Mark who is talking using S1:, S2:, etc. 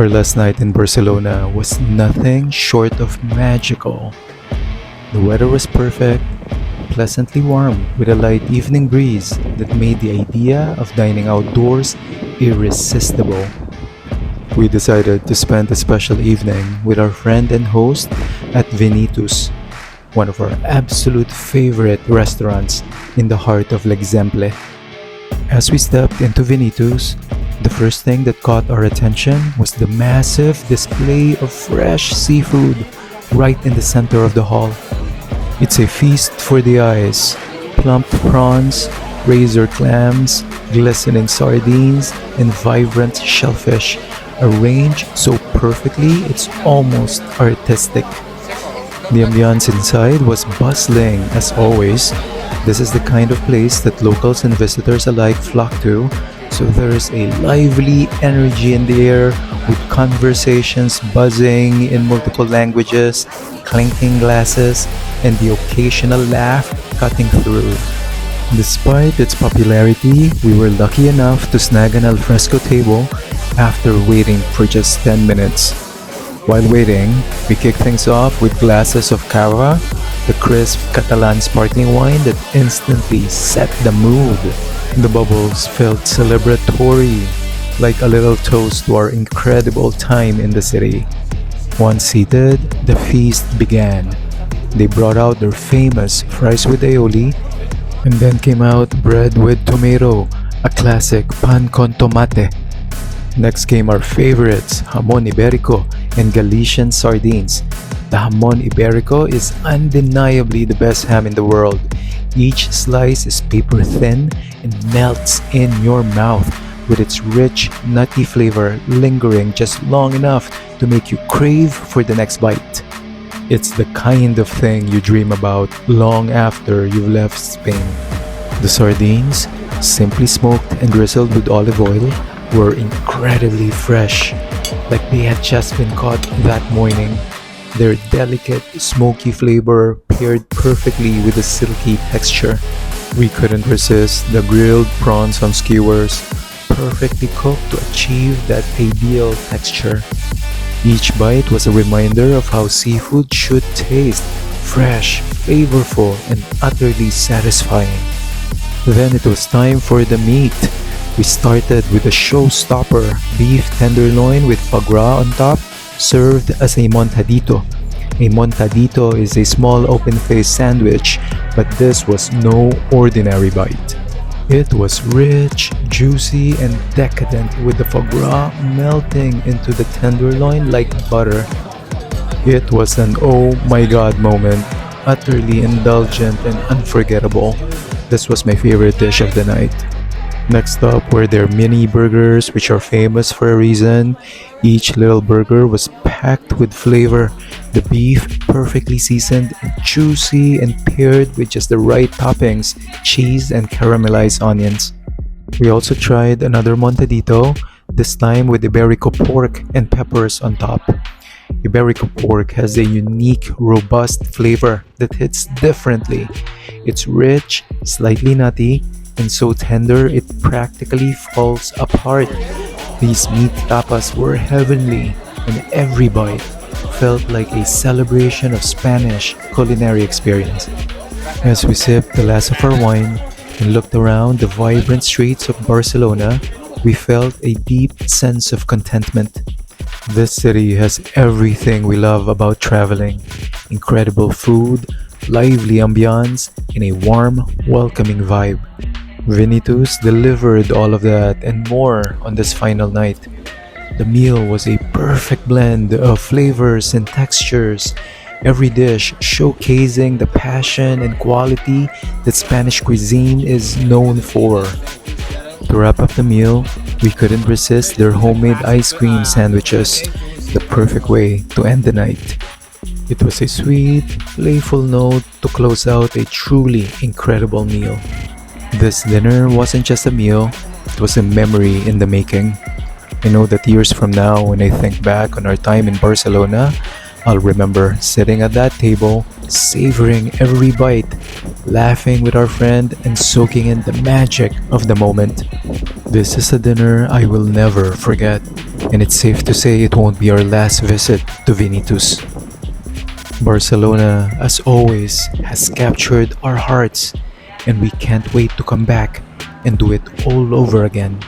S1: Our last night in Barcelona was nothing short of magical. The weather was perfect, pleasantly warm with a light evening breeze that made the idea of dining outdoors irresistible. We decided to spend a special evening with our friend and host at Vinitus, one of our absolute favorite restaurants in the heart of L'Exemple. As we stepped into Vinitus, the first thing that caught our attention was the massive display of fresh seafood right in the center of the hall. It's a feast for the eyes. Plump prawns, razor clams, glistening sardines, and vibrant shellfish arranged so perfectly it's almost artistic. The ambiance inside was bustling as always. This is the kind of place that locals and visitors alike flock to, so there's a lively energy in the air with conversations buzzing in multiple languages, clinking glasses, and the occasional laugh cutting through. Despite its popularity, we were lucky enough to snag an alfresco table after waiting for just 10 minutes. While waiting, we kicked things off with glasses of cava, the crisp Catalan sparkling wine that instantly set the mood. The bubbles felt celebratory, like a little toast to our incredible time in the city. Once seated, the feast began. They brought out their famous fries with aioli, and then came out bread with tomato, a classic pan con tomate. Next came our favorites, jamon iberico and Galician sardines. The jamon iberico is undeniably the best ham in the world. Each slice is paper thin and melts in your mouth with its rich, nutty flavor lingering just long enough to make you crave for the next bite. It's the kind of thing you dream about long after you've left Spain. The sardines, simply smoked and drizzled with olive oil, were incredibly fresh, like they had just been caught that morning. Their delicate, smoky flavor paired perfectly with the silky texture. We couldn't resist the grilled prawns on skewers, perfectly cooked to achieve that ideal texture. Each bite was a reminder of how seafood should taste: fresh, flavorful, and utterly satisfying. Then it was time for the meat. We started with a showstopper, beef tenderloin with foie gras on top, served as a montadito. A montadito is a small open-faced sandwich, but this was no ordinary bite. It was rich, juicy, and decadent with the foie gras melting into the tenderloin like butter. It was an oh my god moment, utterly indulgent and unforgettable. This was my favorite dish of the night. Next up were their mini burgers, which are famous for a reason. Each little burger was packed with flavor. The beef perfectly seasoned and juicy and paired with just the right toppings, cheese and caramelized onions. We also tried another montadito, this time with iberico pork and peppers on top. Iberico pork has a unique, robust flavor that hits differently. It's rich, slightly nutty, and so tender it practically falls apart. These meat tapas were heavenly, and every bite felt like a celebration of Spanish culinary experience. As we sipped the last of our wine and looked around the vibrant streets of Barcelona, we felt a deep sense of contentment. This city has everything we love about traveling: incredible food, lively ambiance, and a warm, welcoming vibe. Vinitus delivered all of that and more on this final night. The meal was a perfect blend of flavors and textures, every dish showcasing the passion and quality that Spanish cuisine is known for. To wrap up the meal, we couldn't resist their homemade ice cream sandwiches, the perfect way to end the night. It was a sweet, playful note to close out a truly incredible meal. This dinner wasn't just a meal, it was a memory in the making. I know that years from now, when I think back on our time in Barcelona, I'll remember sitting at that table, savoring every bite, laughing with our friend, and soaking in the magic of the moment. This is a dinner I will never forget, and it's safe to say it won't be our last visit to Vinitus. Barcelona, as always, has captured our hearts, and we can't wait to come back and do it all over again.